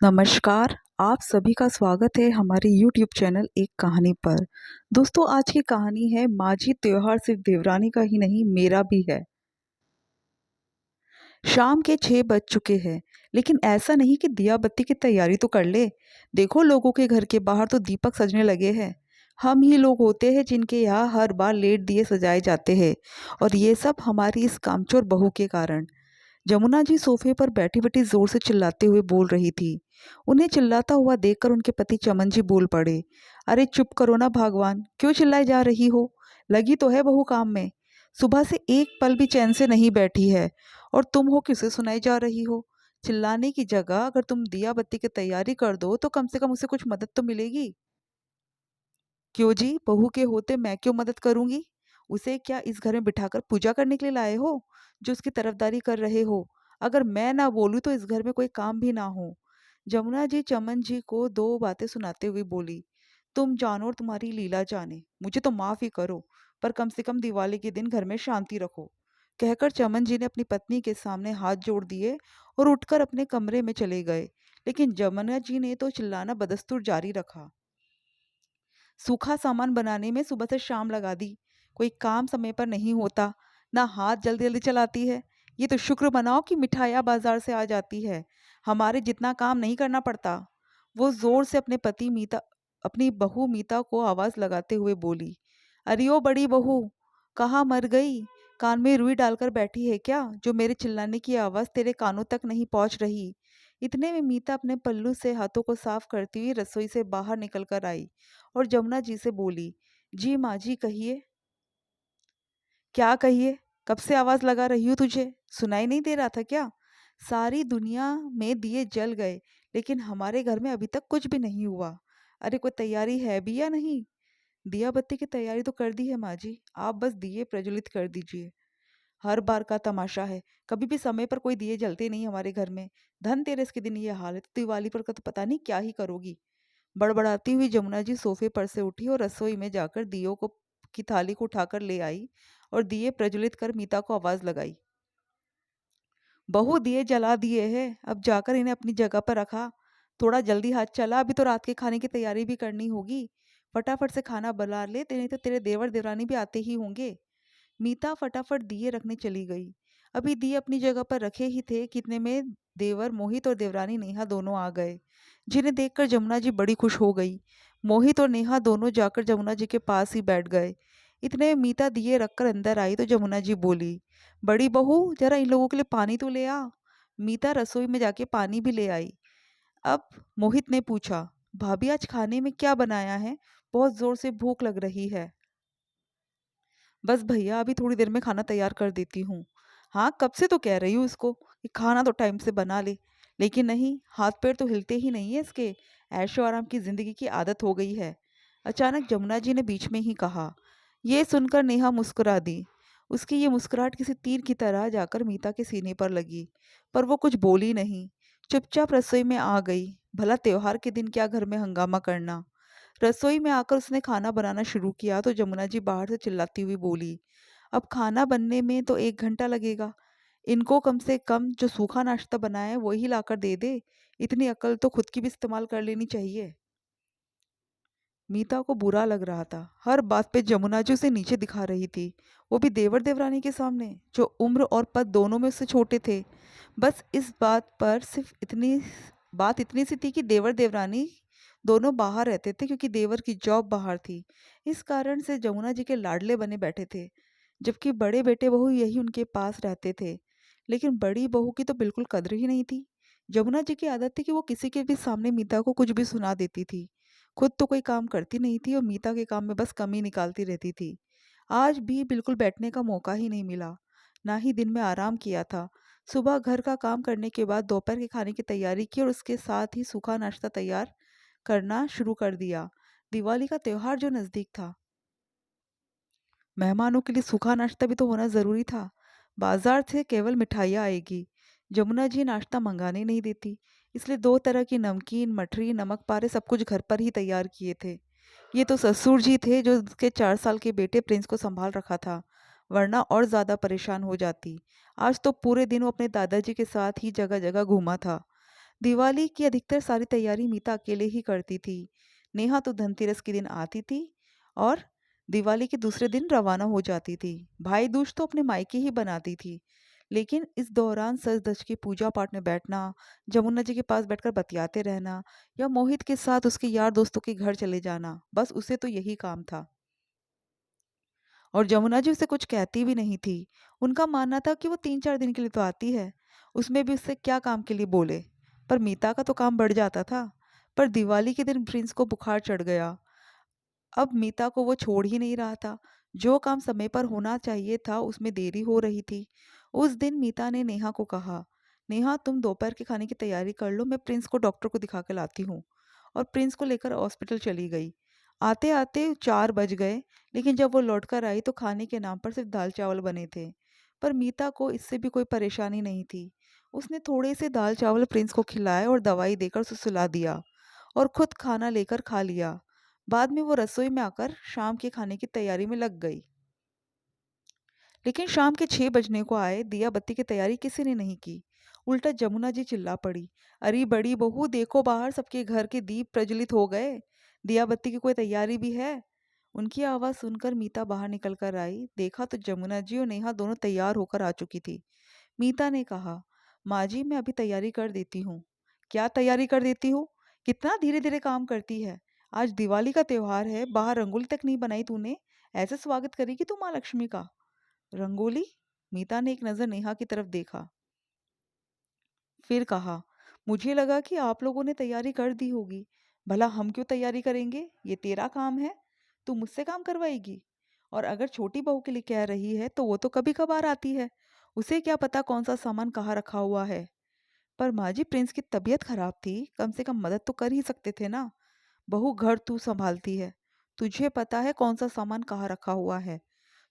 नमस्कार, आप सभी का स्वागत है हमारे यूट्यूब चैनल एक कहानी पर। दोस्तों, आज की कहानी है माझी त्योहार सिर्फ देवरानी का ही नहीं, मेरा भी है। शाम के 6 बज चुके हैं, लेकिन ऐसा नहीं कि दिया बत्ती की तैयारी तो कर ले। देखो, लोगों के घर के बाहर तो दीपक सजने लगे हैं। हम ही लोग होते हैं जिनके यहाँ हर बार लेट दिए सजाए जाते हैं, और ये सब हमारी इस कामचोर बहू के कारण। जमुना जी सोफे पर बैठी बैठी जोर से चिल्लाते हुए बोल रही थी। उन्हें चिल्लाता हुआ देखकर उनके पति चमन जी बोल पड़े। अरे चुप करो ना भगवान, क्यों चिल्लाई जा रही हो? लगी तो है बहू काम में। सुबह से एक पल भी चैन से नहीं बैठी है, और तुम हो किसे सुनाई जा रही हो? चिल्लाने की जगह अगर तुम दिया बत्ती की तैयारी कर दो तो कम से कम उसे कुछ मदद तो मिलेगी। क्यों जी, बहू के होते मैं क्यों मदद करूंगी? उसे क्या इस घर में बिठाकर पूजा करने के लिए लाए हो, जो उसकी तरफदारी कर रहे हो? अगर मैं ना बोलूं तो इस घर में कोई काम भी ना हो। जमुना जी चमन जी को दो बातें सुनाते हुए बोली। तुम जानो और तुम्हारी लीला जाने, मुझे तो माफ ही करो, पर कम से कम दिवाली के दिन घर में शांति रखो। कहकर चमन जी ने अपनी पत्नी के सामने हाथ जोड़ दिए और उठकर अपने कमरे में चले गए। लेकिन जमुना जी ने तो चिल्लाना बदस्तूर जारी रखा। सूखा सामान बनाने में सुबह से शाम लगा दी। कोई काम समय पर नहीं होता, ना हाथ जल्दी जल्दी चलाती है। ये तो शुक्र मनाओ कि मिठाइयाँ बाजार से आ जाती है, हमारे जितना काम नहीं करना पड़ता। वो जोर से अपनी बहू मीता को आवाज लगाते हुए बोली। अरे ओ बड़ी बहू, कहाँ मर गई? कान में रुई डालकर बैठी है क्या, जो मेरे चिल्लाने की आवाज तेरे कानों तक नहीं पहुंच रही? इतने में मीता अपने पल्लू से हाथों को साफ करती हुई रसोई से बाहर निकल कर आई और जमुना जी से बोली। जी माँ जी, कहिए। क्या कहिए? कब से आवाज लगा रही हूँ तुझे, सुनाई नहीं दे रहा था क्या? सारी दुनिया में दिए जल गए, लेकिन हमारे घर में अभी तक कुछ भी नहीं हुआ। अरे कोई तैयारी है भी या नहीं? दिया बत्ती की तैयारी तो कर दी है माँ जी, आप बस दिए प्रज्वलित कर दीजिए। हर बार का तमाशा है, कभी भी समय पर कोई दिए जलते नहीं हमारे घर में। धनतेरस के दिन ये हाल है, तो दिवाली पर का तो पता नहीं क्या ही करोगी। बड़बड़ाती हुई जमुना जी सोफे पर से उठी और रसोई में जाकर दियों को की थाली को उठाकर ले आई और दिए प्रज्वलित कर मीता को आवाज लगाई। बहू, दिए जला दिए हैं, अब जाकर इन्हें अपनी जगह पर रखा। थोड़ा जल्दी हाथ चला, अभी तो रात के खाने की तैयारी भी करनी होगी। फटाफट से खाना बना ले, नहीं तो तेरे देवर देवरानी भी आते ही होंगे। मीता फटाफट दिए रखने चली गई। अभी दिए अपनी जगह पर रखे ही थे कि इतने में देवर मोहित और देवरानी नेहा दोनों आ गए, जिन्हें देखकर जमुना जी बड़ी खुश हो गई। मोहित और नेहा दोनों जाकर जमुना जी के पास ही बैठ गए। इतने में मीता दिए रखकर अंदर आई तो जमुना जी बोली। बड़ी बहू, जरा इन लोगों के लिए पानी तो ले आ। मीता रसोई में जाके पानी भी ले आई। अब मोहित ने पूछा, भाभी आज खाने में क्या बनाया है? बहुत जोर से भूख लग रही है। बस भैया, अभी थोड़ी देर में खाना तैयार कर देती हूँ। हाँ, कब से तो कह रही हूँ इसको कि खाना तो टाइम से बना ले, लेकिन नहीं, हाथ पैर तो हिलते ही नहीं है इसके। ऐशो आराम की जिंदगी की आदत हो गई है। अचानक जमुना जी ने बीच में ही कहा। ये सुनकर नेहा मुस्कुरा दी। उसकी ये मुस्कुराहट किसी तीर की तरह जाकर मीता के सीने पर लगी, पर वो कुछ बोली नहीं। चुपचाप रसोई में आ गई। भला त्योहार के दिन क्या घर में हंगामा करना। रसोई में आकर उसने खाना बनाना शुरू किया तो जमुना जी बाहर से चिल्लाती हुई बोली। अब खाना बनने में तो 1 घंटा लगेगा। इनको कम से कम जो सूखा नाश्ता बनाया है वही लाकर दे दे। इतनी अकल तो खुद की भी इस्तेमाल कर लेनी चाहिए। मीता को बुरा लग रहा था, हर बात पे जमुना जी उसे नीचे दिखा रही थी, वो भी देवर देवरानी के सामने, जो उम्र और पद दोनों में उससे छोटे थे। बस इस बात पर सिर्फ इतनी सी थी कि देवर देवरानी दोनों बाहर रहते थे, क्योंकि देवर की जॉब बाहर थी। इस कारण से जमुना जी के लाडले बने बैठे थे, जबकि बड़े बेटे बहू यही उनके पास रहते थे। लेकिन बड़ी बहू की तो बिल्कुल कद्र ही नहीं थी। जमुना जी की आदत थी कि वो किसी के भी सामने मीता को कुछ भी सुना देती थी। खुद तो कोई काम करती नहीं थी और मीता के काम में बस कमी निकालती रहती थी। आज भी बिल्कुल बैठने का मौका ही नहीं मिला, ना ही दिन में आराम किया था। सुबह घर का काम करने के बाद दोपहर के खाने की तैयारी की और उसके साथ ही सूखा नाश्ता तैयार करना शुरू कर दिया। दिवाली का त्योहार जो नज़दीक था, मेहमानों के लिए सूखा नाश्ता भी तो होना ज़रूरी था। बाजार से केवल मिठाइयाँ आएगी। जमुना जी नाश्ता मंगाने नहीं देती, इसलिए 2 तरह की नमकीन, मठरी, नमक पारे सब कुछ घर पर ही तैयार किए थे। ये तो ससुर जी थे जो उसके 4 साल के बेटे प्रिंस को संभाल रखा था, वरना और ज़्यादा परेशान हो जाती। आज तो पूरे दिन वो अपने दादाजी के साथ ही जगह जगह घूमा था। दिवाली की अधिकतर सारी तैयारी मीता अकेले ही करती थी। नेहा तो धनतेरस के दिन आती थी और दिवाली के दूसरे दिन रवाना हो जाती थी। भाई दूज तो अपने मायके ही बनाती थी। लेकिन इस दौरान सज धज के पूजा पाठ में बैठना, जमुना जी के पास बैठकर बतियाते रहना या मोहित के साथ उसके यार दोस्तों के घर चले जाना, बस उसे तो यही काम था। और जमुना जी उसे कुछ कहती भी नहीं थी। उनका मानना था कि वो 3-4 दिन के लिए तो आती है, उसमें भी उससे क्या काम के लिए बोले। पर मीता का तो काम बढ़ जाता था। पर दिवाली के दिन प्रिंस को बुखार चढ़ गया। अब मीता को वो छोड़ ही नहीं रहा था। जो काम समय पर होना चाहिए था उसमें देरी हो रही थी। उस दिन मीता ने नेहा को कहा, नेहा तुम दोपहर के खाने की तैयारी कर लो, मैं प्रिंस को डॉक्टर को दिखा के लाती हूँ। और प्रिंस को लेकर हॉस्पिटल चली गई। आते आते 4 बज गए, लेकिन जब वो लौटकर आई तो खाने के नाम पर सिर्फ दाल चावल बने थे। पर मीता को इससे भी कोई परेशानी नहीं थी। उसने थोड़े से दाल चावल प्रिंस को खिलाए और दवाई देकर उसे सुला दिया और खुद खाना लेकर खा लिया। बाद में वो रसोई में आकर शाम के खाने की तैयारी में लग गई। लेकिन शाम के 6 बजने को आए, दिया बत्ती की तैयारी किसी ने नहीं की। उल्टा जमुना जी चिल्ला पड़ी, अरे बड़ी बहू देखो बाहर सबके घर के दीप प्रज्वलित हो गए, दिया बत्ती की कोई तैयारी भी है। उनकी आवाज़ सुनकर मीता बाहर निकल कर आई। देखा तो जमुना जी और नेहा दोनों तैयार होकर आ चुकी थी। मीता ने कहा, माँ जी मैं अभी तैयारी कर देती हूँ। क्या तैयारी कर देती हो? कितना धीरे धीरे काम करती है। आज दिवाली का त्योहार है, बाहर रंगोली तक नहीं बनाई तूने। ऐसे स्वागत करेगी तू माँ लक्ष्मी का? रंगोली? मीता ने एक नज़र नेहा की तरफ देखा, फिर कहा, मुझे लगा कि आप लोगों ने तैयारी कर दी होगी। भला हम क्यों तैयारी करेंगे? ये तेरा काम है, तू मुझसे काम करवाएगी। और अगर छोटी बहू के लिए कह रही है तो वो तो कभी कभार आती है, उसे क्या पता कौन सा सामान कहाँ रखा हुआ है। पर माँ जी प्रिंस की तबीयत खराब थी, कम से कम मदद तो कर ही सकते थे ना। बहू घर तू संभालती है, तुझे पता है कौन सा सामान कहाँ रखा हुआ है।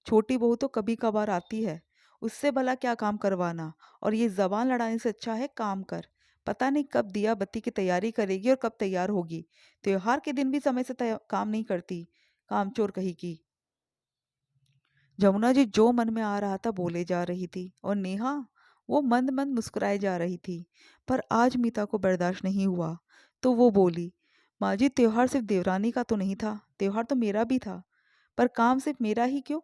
छोटी बहू तो कभी कभार आती है, उससे भला क्या काम करवाना। और ये जबान लड़ाने से अच्छा है काम कर। पता नहीं कब दिया बत्ती की तैयारी करेगी और कब तैयार होगी। त्योहार के दिन भी समय से काम नहीं करती, कामचोर कही की। जमुना जी जो मन में आ रहा था बोले जा रही थी और नेहा वो मंद मंद मुस्कुराए जा रही थी। पर आज मीता को बर्दाश्त नहीं हुआ तो वो बोली, माँ जी त्योहार सिर्फ देवरानी का तो नहीं था, त्योहार तो मेरा भी था। पर काम सिर्फ मेरा ही क्यों?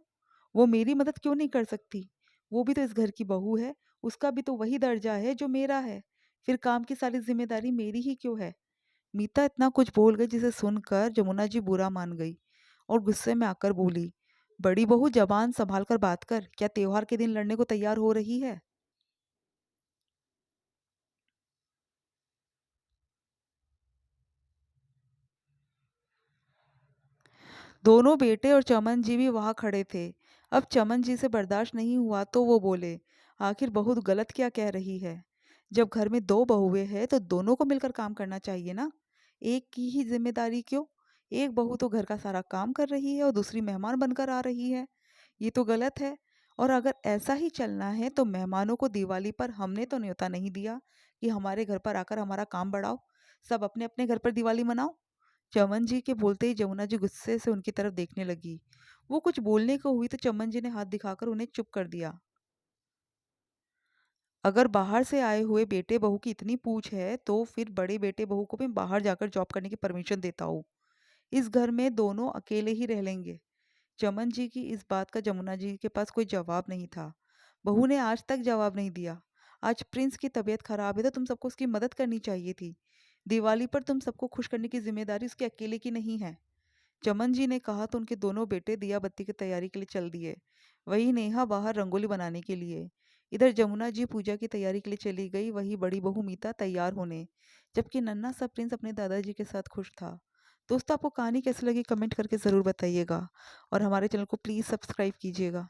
वो मेरी मदद क्यों नहीं कर सकती? वो भी तो इस घर की बहू है, उसका भी तो वही दर्जा है जो मेरा है। फिर काम की सारी जिम्मेदारी मेरी ही क्यों है? मीता इतना कुछ बोल गई जिसे सुनकर जमुना जी बुरा मान गई और गुस्से में आकर बोली, बड़ी बहू जबान संभाल कर बात कर, क्या त्योहार के दिन लड़ने को तैयार हो रही है? दोनों बेटे और चमन जी भी वहां खड़े थे। अब चमन जी से बर्दाश्त नहीं हुआ तो वो बोले, आखिर बहू गलत क्या कह रही है? जब घर में दो बहुएं हैं तो दोनों को मिलकर काम करना चाहिए ना। एक की ही जिम्मेदारी क्यों? एक बहू तो घर का सारा काम कर रही है और दूसरी मेहमान बनकर आ रही है। ये तो गलत है। और अगर ऐसा ही चलना है तो मेहमानों को दिवाली पर हमने तो न्योता नहीं दिया कि हमारे घर पर आकर हमारा काम बढ़ाओ। सब अपने अपने घर पर दिवाली मनाओ। चमन जी के बोलते ही जमुना जी गुस्से से उनकी तरफ देखने लगी। वो कुछ बोलने को हुई तो चमन जी ने हाथ दिखाकर उन्हें चुप कर दिया। अगर बाहर से आए हुए बेटे बहू की इतनी पूछ है तो फिर बड़े बेटे बहू को भी बाहर जाकर जॉब करने की परमिशन देता हूँ। इस घर में दोनों अकेले ही रह लेंगे। चमन जी की इस बात का जमुना जी के पास कोई जवाब नहीं था। बहू ने आज तक जवाब नहीं दिया। आज प्रिंस की तबीयत खराब है तो तुम सबको उसकी मदद करनी चाहिए थी। दिवाली पर तुम सबको खुश करने की जिम्मेदारी उसके अकेले की नहीं है। चमन जी ने कहा तो उनके दोनों बेटे दिया बत्ती की तैयारी के लिए चल दिए। वही नेहा बाहर रंगोली बनाने के लिए। इधर जमुना जी पूजा की तैयारी के लिए चली गई, वही बड़ी बहू मीता तैयार होने। जबकि नन्हा सा प्रिंस अपने दादाजी के साथ खुश था। दोस्तों आपको कहानी कैसी लगी कमेंट करके ज़रूर बताइएगा और हमारे चैनल को प्लीज़ सब्सक्राइब कीजिएगा।